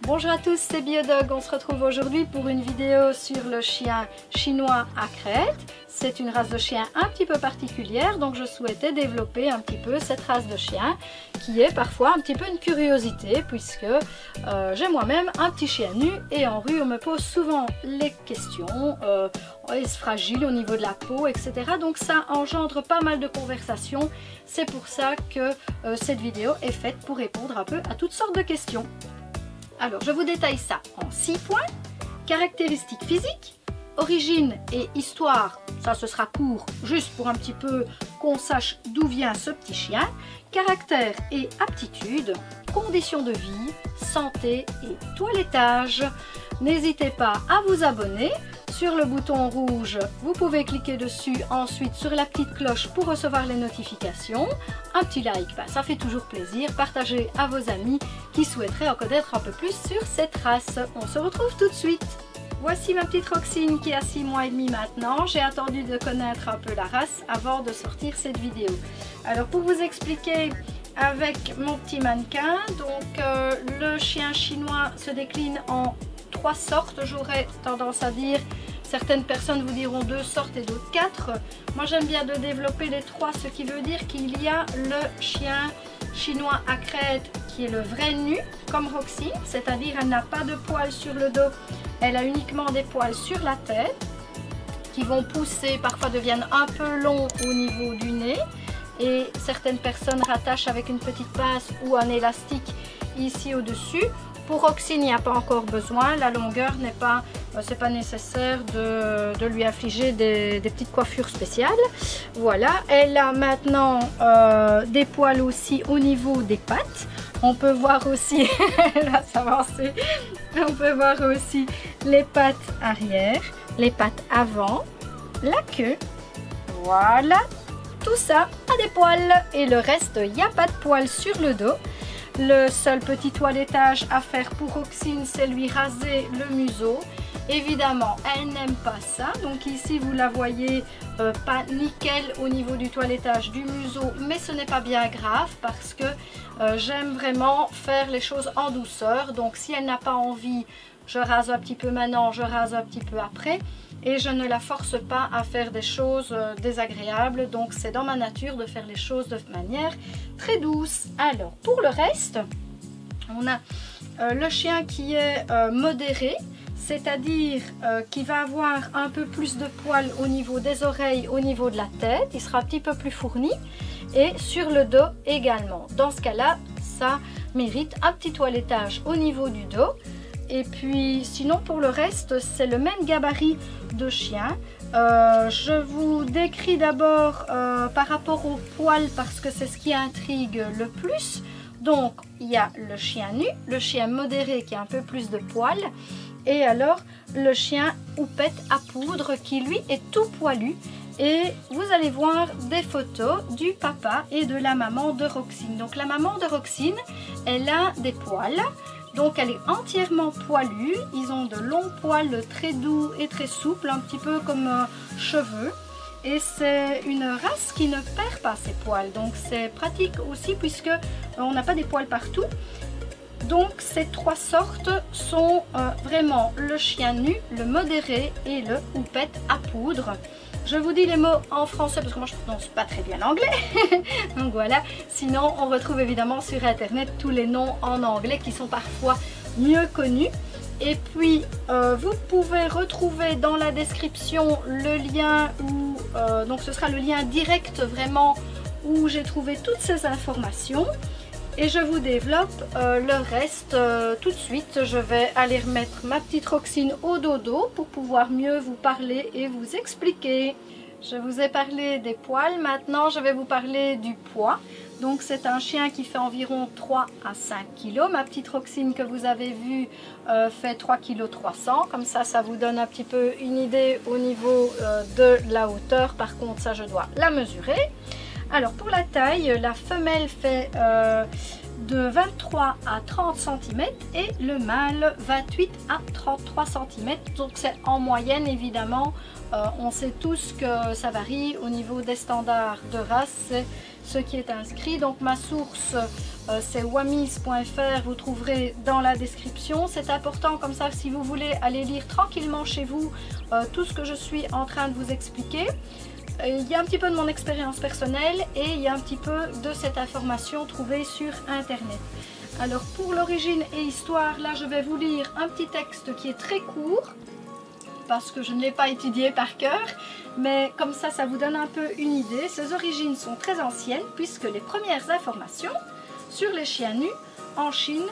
Bonjour à tous, c'est Biodog. On se retrouve aujourd'hui pour une vidéo sur le chien chinois à crête. C'est une race de chien un petit peu particulière, donc je souhaitais développer un petit peu cette race de chien qui est parfois un petit peu une curiosité puisque j'ai moi-même un petit chien nu et en rue on me pose souvent les questions, est-ce fragile au niveau de la peau, etc. Donc ça engendre pas mal de conversations. C'est pour ça que cette vidéo est faite pour répondre un peu à toutes sortes de questions. Alors, je vous détaille ça en 6 points. Caractéristiques physiques, origine et histoire, ça ce sera court, juste pour un petit peu qu'on sache d'où vient ce petit chien. Caractère et aptitude, conditions de vie, santé et toilettage. N'hésitez pas à vous abonner. Sur le bouton rouge, vous pouvez cliquer dessus, ensuite sur la petite cloche pour recevoir les notifications. Un petit like, ça fait toujours plaisir. Partagez à vos amis qui souhaiteraient en connaître un peu plus sur cette race. On se retrouve tout de suite. Voici ma petite Roxine qui a 6 mois et demi maintenant. J'ai attendu de connaître un peu la race avant de sortir cette vidéo. Alors pour vous expliquer avec mon petit mannequin, donc le chien chinois se décline en 3 sortes, j'aurais tendance à dire. Certaines personnes vous diront 2 sortes et d'autres 4. Moi j'aime bien de développer les 3, ce qui veut dire qu'il y a le chien chinois à crête qui est le vrai nu, comme Roxy, c'est-à-dire elle n'a pas de poils sur le dos, elle a uniquement des poils sur la tête qui vont pousser, parfois deviennent un peu longs au niveau du nez et certaines personnes rattachent avec une petite pince ou un élastique ici au-dessus. Pour Roxy, il n'y a pas encore besoin, la longueur n'est pas, c'est pas nécessaire de lui infliger des petites coiffures spéciales. Voilà, elle a maintenant des poils aussi au niveau des pattes. On peut voir aussi, elle va s'avancer, on peut voir aussi les pattes arrière, les pattes avant, la queue, voilà, tout ça a des poils et le reste, il n'y a pas de poils sur le dos. Le seul petit toilettage à faire pour Roxine, c'est lui raser le museau. Évidemment, elle n'aime pas ça. Donc ici, vous la voyez pas nickel au niveau du toilettage du museau. Mais ce n'est pas bien grave parce que j'aime vraiment faire les choses en douceur. Donc si elle n'a pas envie, je rase un petit peu maintenant, je rase un petit peu après. Et je ne la force pas à faire des choses désagréables. Donc c'est dans ma nature de faire les choses de manière très douce. Alors pour le reste, on a le chien qui est modéré. C'est-à-dire qu'il va avoir un peu plus de poils au niveau des oreilles, au niveau de la tête. Il sera un petit peu plus fourni. Et sur le dos également. Dans ce cas-là, ça mérite un petit toilettage au niveau du dos. Et puis sinon pour le reste c'est le même gabarit de chien. Je vous décris d'abord par rapport aux poils parce que c'est ce qui intrigue le plus. Donc il y a le chien nu, le chien modéré qui a un peu plus de poils et alors le chien houppette à poudre qui lui est tout poilu. Et vous allez voir des photos du papa et de la maman de Roxine. Donc la maman de Roxine, elle a des poils. Donc elle est entièrement poilue, ils ont de longs poils très doux et très souples, un petit peu comme cheveux. Et c'est une race qui ne perd pas ses poils, donc c'est pratique aussi puisque on n'a pas des poils partout. Donc ces 3 sortes sont vraiment le chien nu, le modéré et le houppette à poudre. Je vous dis les mots en français parce que moi je ne prononce pas très bien l'anglais. Donc voilà, sinon on retrouve évidemment sur internet tous les noms en anglais qui sont parfois mieux connus. Et puis vous pouvez retrouver dans la description le lien où, donc ce sera le lien direct vraiment où j'ai trouvé toutes ces informations. Et je vous développe le reste tout de suite. Je vais aller remettre ma petite Roxine au dodo pour pouvoir mieux vous parler et vous expliquer. Je vous ai parlé des poils, maintenant je vais vous parler du poids. Donc c'est un chien qui fait environ 3 à 5 kg. Ma petite Roxine que vous avez vue fait 3 kg 300. Comme ça vous donne un petit peu une idée au niveau de la hauteur. Par contre ça je dois la mesurer. Alors pour la taille, la femelle fait de 23 à 30 cm et le mâle 28 à 33 cm. Donc c'est en moyenne évidemment. On sait tous que ça varie au niveau des standards de race. ce qui est inscrit. Donc ma source c'est wamis.fr, vous trouverez dans la description. C'est important comme ça si vous voulez aller lire tranquillement chez vous tout ce que je suis en train de vous expliquer. Il y a un petit peu de mon expérience personnelle et il y a un petit peu de cette information trouvée sur internet. Alors pour l'origine et histoire, là je vais vous lire un petit texte qui est très court parce que je ne l'ai pas étudié par cœur, mais comme ça vous donne un peu une idée. Ces origines sont très anciennes puisque les premières informations sur les chiens nus en Chine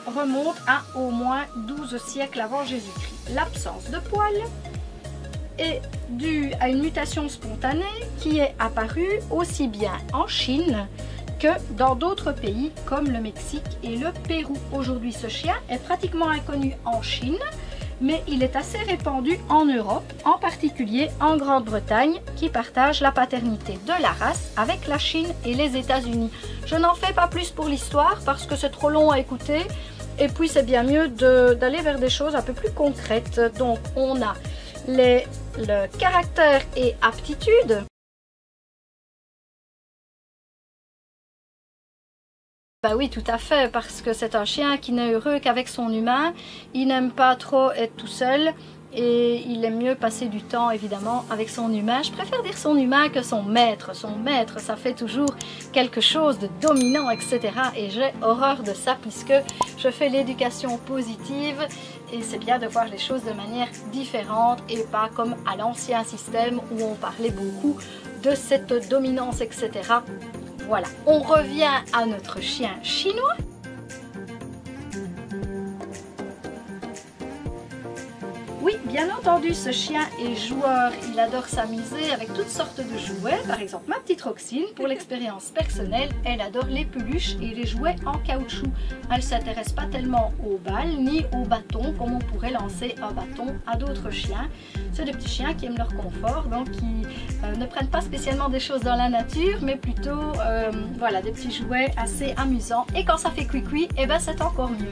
remontent à au moins 12 siècles avant Jésus-Christ. L'absence de poils est due à une mutation spontanée qui est apparue aussi bien en Chine que dans d'autres pays comme le Mexique et le Pérou. Aujourd'hui, ce chien est pratiquement inconnu en Chine, mais il est assez répandu en Europe, en particulier en Grande-Bretagne, qui partage la paternité de la race avec la Chine et les États-Unis. Je n'en fais pas plus pour l'histoire parce que c'est trop long à écouter, et puis c'est bien mieux d'aller vers des choses un peu plus concrètes. Donc on a le caractère et aptitude. Bah oui, tout à fait, parce que c'est un chien qui n'est heureux qu'avec son humain. Il n'aime pas trop être tout seul et il aime mieux passer du temps évidemment avec son humain. Je préfère dire son humain que son maître. Son maître, ça fait toujours quelque chose de dominant, etc. Et j'ai horreur de ça puisque je fais l'éducation positive et c'est bien de voir les choses de manière différente et pas comme à l'ancien système où on parlait beaucoup de cette dominance, etc. Voilà, on revient à notre chien chinois. Oui, bien entendu, ce chien est joueur, il adore s'amuser avec toutes sortes de jouets. Par exemple, ma petite Roxine, pour l'expérience personnelle, elle adore les peluches et les jouets en caoutchouc. Elle ne s'intéresse pas tellement aux balles ni aux bâtons, comme on pourrait lancer un bâton à d'autres chiens. C'est des petits chiens qui aiment leur confort, donc qui ne prennent pas spécialement des choses dans la nature, mais plutôt voilà, des petits jouets assez amusants. Et quand ça fait cuicui, eh ben c'est encore mieux.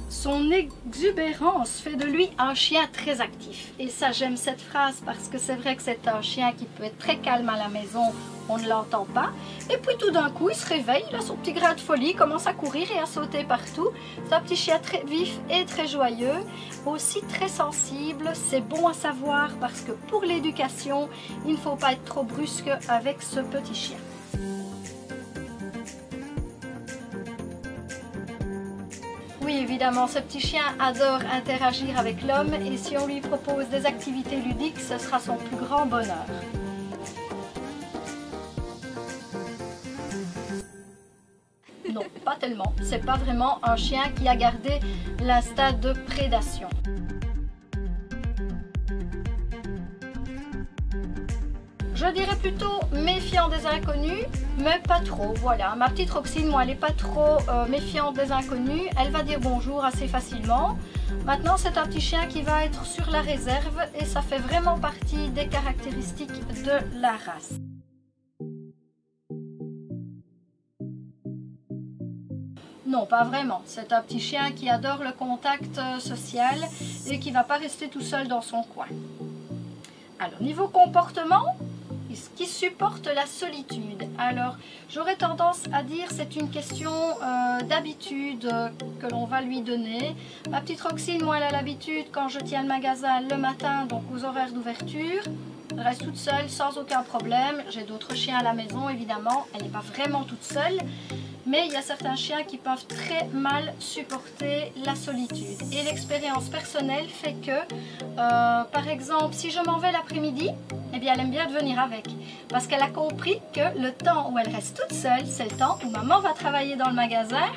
Son exubérance fait de lui un chien très actif. Et ça, j'aime cette phrase parce que c'est vrai que c'est un chien qui peut être très calme à la maison, on ne l'entend pas. Et puis tout d'un coup, il se réveille, il a son petit grain de folie, commence à courir et à sauter partout. C'est un petit chien très vif et très joyeux, aussi très sensible. C'est bon à savoir parce que pour l'éducation, il ne faut pas être trop brusque avec ce petit chien. Oui, évidemment, ce petit chien adore interagir avec l'homme et si on lui propose des activités ludiques, ce sera son plus grand bonheur. Non, pas tellement. C'est pas vraiment un chien qui a gardé l'instinct de prédation. Je dirais plutôt méfiant des inconnus, mais pas trop, voilà. Ma petite Roxine, moi, elle n'est pas trop méfiante des inconnus. Elle va dire bonjour assez facilement. Maintenant, c'est un petit chien qui va être sur la réserve et ça fait vraiment partie des caractéristiques de la race. Non, pas vraiment. C'est un petit chien qui adore le contact social et qui ne va pas rester tout seul dans son coin. Alors, niveau comportement, qui supporte la solitude. Alors, j'aurais tendance à dire c'est une question d'habitude que l'on va lui donner. Ma petite Roxine, moi, elle a l'habitude quand je tiens le magasin le matin, donc aux horaires d'ouverture. Elle reste toute seule sans aucun problème. J'ai d'autres chiens à la maison, évidemment. Elle n'est pas vraiment toute seule. Mais il y a certains chiens qui peuvent très mal supporter la solitude. Et l'expérience personnelle fait que, par exemple, si je m'en vais l'après-midi, eh bien, elle aime bien venir avec. Parce qu'elle a compris que le temps où elle reste toute seule, c'est le temps où maman va travailler dans le magasin.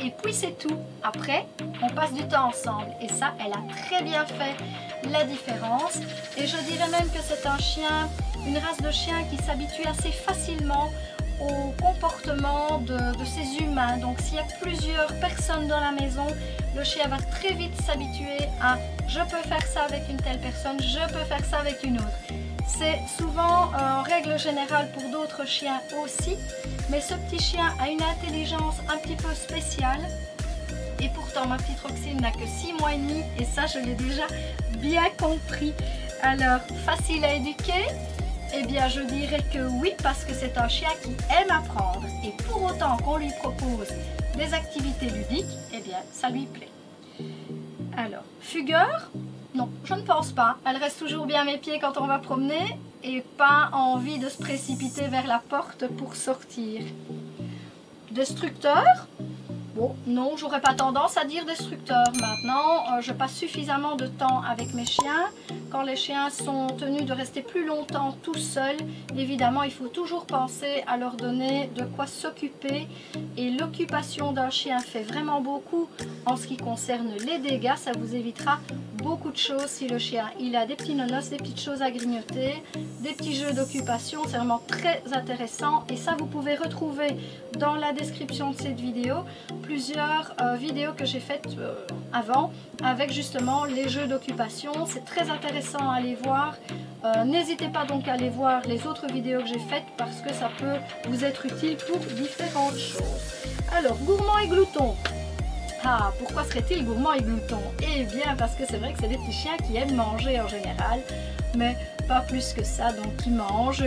Et puis c'est tout. Après, on passe du temps ensemble. Et ça, elle a très bien fait la différence. Et je dirais même que c'est un chien, une race de chien qui s'habitue assez facilement au comportement de ses humains. Donc s'il y a plusieurs personnes dans la maison, le chien va très vite s'habituer à je peux faire ça avec une telle personne, je peux faire ça avec une autre. C'est souvent en règle générale pour d'autres chiens aussi, mais ce petit chien a une intelligence un petit peu spéciale. Et pourtant ma petite Roxine n'a que 6 mois et demi et ça je l'ai déjà bien compris. Alors, facile à éduquer? Eh bien, je dirais que oui, parce que c'est un chien qui aime apprendre. Et pour autant qu'on lui propose des activités ludiques, eh bien, ça lui plaît. Alors, fugueur? Non, je ne pense pas. Elle reste toujours bien à mes pieds quand on va promener et pas envie de se précipiter vers la porte pour sortir. Destructeur? Bon, non, j'aurais pas tendance à dire destructeur. Maintenant, je passe suffisamment de temps avec mes chiens. Quand les chiens sont tenus de rester plus longtemps tout seuls, évidemment, il faut toujours penser à leur donner de quoi s'occuper. Et l'occupation d'un chien fait vraiment beaucoup en ce qui concerne les dégâts. Ça vous évitera beaucoup de choses si le chien il a des petits nonos, des petites choses à grignoter, des petits jeux d'occupation. C'est vraiment très intéressant. Et ça, vous pouvez retrouver dans la description de cette vidéo plusieurs vidéos que j'ai faites avant avec justement les jeux d'occupation. C'est très intéressant à aller voir. N'hésitez pas donc à aller voir les autres vidéos que j'ai faites parce que ça peut vous être utile pour différentes choses. Alors, gourmand et glouton. Ah, pourquoi serait-il gourmand et glouton? Eh bien, parce que c'est vrai que c'est des petits chiens qui aiment manger en général, mais pas plus que ça, donc qui mangent,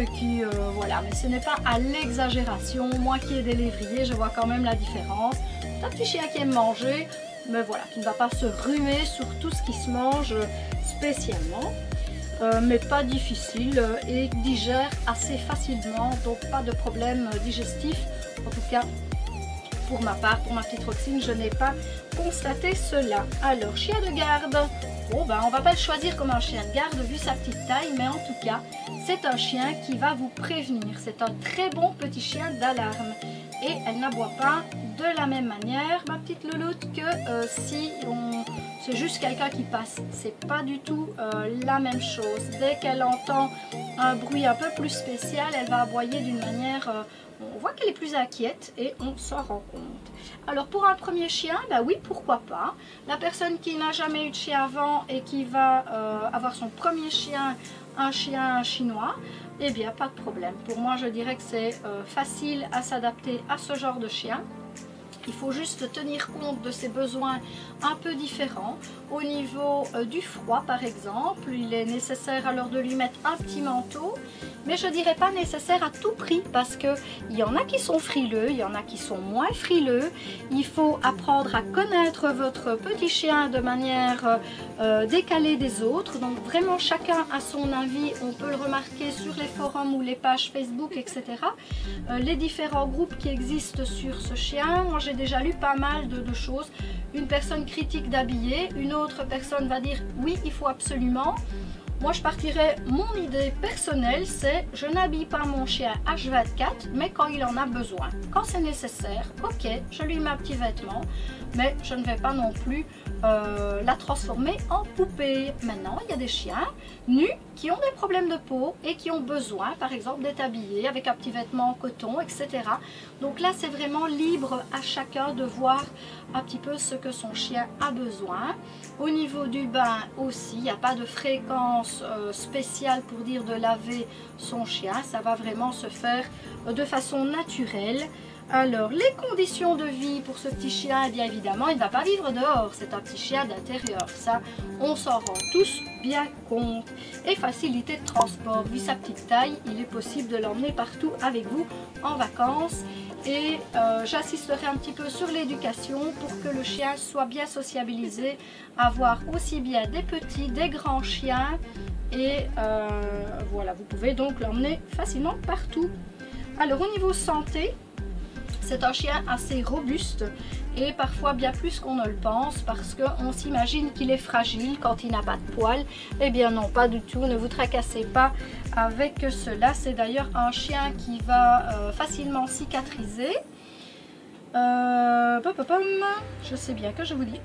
voilà, mais ce n'est pas à l'exagération. Moi qui ai des lévriers, je vois quand même la différence. C'est un petit chien qui aime manger, mais voilà, qui ne va pas se ruer sur tout ce qui se mange spécialement, mais pas difficile et digère assez facilement, donc pas de problème digestif, en tout cas. Pour ma part, pour ma petite Roxine, je n'ai pas constaté cela. Alors, chien de garde. Bon, ben, on va pas le choisir comme un chien de garde vu sa petite taille, mais en tout cas, c'est un chien qui va vous prévenir. C'est un très bon petit chien d'alarme. Et elle n'aboie pas de la même manière, ma petite louloute, que si c'est juste quelqu'un qui passe. C'est pas du tout la même chose. Dès qu'elle entend un bruit un peu plus spécial, elle va aboyer d'une manière... on voit qu'elle est plus inquiète et on s'en rend compte. Alors pour un premier chien, bah oui, pourquoi pas. La personne qui n'a jamais eu de chien avant et qui va avoir son premier chien, un chien chinois, eh bien pas de problème. Pour moi, je dirais que c'est facile à s'adapter à ce genre de chien. Il faut juste tenir compte de ses besoins un peu différents. Au niveau du froid par exemple, il est nécessaire alors de lui mettre un petit manteau. Mais je ne dirais pas nécessaire à tout prix parce qu'il y en a qui sont frileux, il y en a qui sont moins frileux. Il faut apprendre à connaître votre petit chien de manière décalée des autres. Donc vraiment chacun a son avis, on peut le remarquer sur les forums ou les pages Facebook, etc. Les différents groupes qui existent sur ce chien. Moi j'ai déjà lu pas mal de choses. Une personne critique d'habiller, une autre personne va dire oui il faut absolument. Moi je partirais, mon idée personnelle c'est je n'habille pas mon chien H24 mais quand il en a besoin. Quand c'est nécessaire, ok, je lui mets un petit vêtement mais je ne vais pas non plus la transformer en poupée. Maintenant il y a des chiens nus qui ont des problèmes de peau et qui ont besoin par exemple d'être habillés avec un petit vêtement en coton, etc. Donc là c'est vraiment libre à chacun de voir un petit peu ce que son chien a besoin. Au niveau du bain aussi, il n'y a pas de fréquence spéciale pour dire de laver son chien. Ça va vraiment se faire de façon naturelle. Alors, les conditions de vie pour ce petit chien, eh bien évidemment, il ne va pas vivre dehors. C'est un petit chien d'intérieur. Ça, on s'en rend tous bien compte. Et facilité de transport. Vu sa petite taille, il est possible de l'emmener partout avec vous en vacances. Et j'assisterai un petit peu sur l'éducation pour que le chien soit bien sociabilisé, avoir aussi bien des petits, des grands chiens. Et voilà, vous pouvez donc l'emmener facilement partout. Alors au niveau santé, c'est un chien assez robuste et parfois bien plus qu'on ne le pense parce qu'on s'imagine qu'il est fragile quand il n'a pas de poils. Eh bien non, pas du tout, ne vous tracassez pas avec cela. C'est d'ailleurs un chien qui va facilement cicatriser. Je sais bien que je vous dis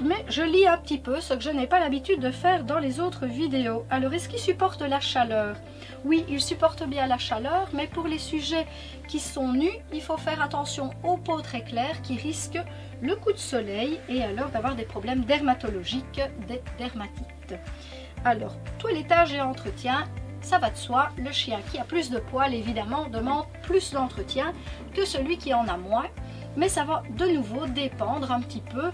mais je lis un petit peu ce que je n'ai pas l'habitude de faire dans les autres vidéos. Alors est-ce qu'il supporte la chaleur? Oui, il supporte bien la chaleur, mais pour les sujets qui sont nus, il faut faire attention aux peaux très claires qui risquent le coup de soleil et alors d'avoir des problèmes dermatologiques, des dermatites. Alors, toilettage et entretien, ça va de soi, le chien qui a plus de poils évidemment demande plus d'entretien que celui qui en a moins. Mais ça va de nouveau dépendre un petit peu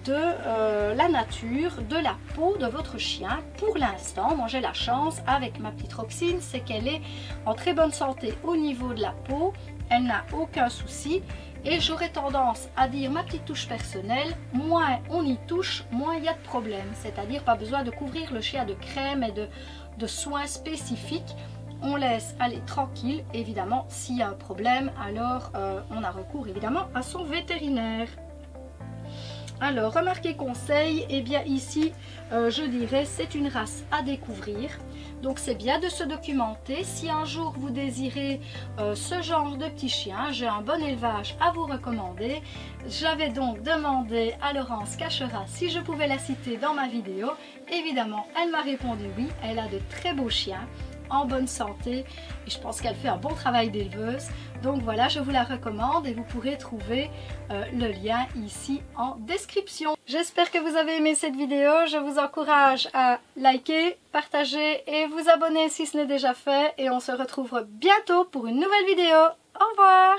de la nature, de la peau de votre chien. Pour l'instant, moi j'ai la chance avec ma petite Roxine, c'est qu'elle est en très bonne santé au niveau de la peau, elle n'a aucun souci. Et j'aurais tendance à dire ma petite touche personnelle, moins on y touche, moins il y a de problème. C'est-à-dire pas besoin de couvrir le chien de crème et de soins spécifiques. On laisse aller tranquille. Évidemment, s'il y a un problème, alors on a recours évidemment à son vétérinaire. Alors, remarquez conseil, et bien ici, je dirais, c'est une race à découvrir. Donc c'est bien de se documenter. Si un jour vous désirez ce genre de petit chien, j'ai un bon élevage à vous recommander. J'avais donc demandé à Laurence Cachera si je pouvais la citer dans ma vidéo. Évidemment, elle m'a répondu oui, elle a de très beaux chiens en bonne santé et je pense qu'elle fait un bon travail d'éleveuse. Donc voilà, je vous la recommande et vous pourrez trouver le lien ici en description. J'espère que vous avez aimé cette vidéo. Je vous encourage à liker, partager et vous abonner si ce n'est déjà fait. Et on se retrouve bientôt pour une nouvelle vidéo. Au revoir!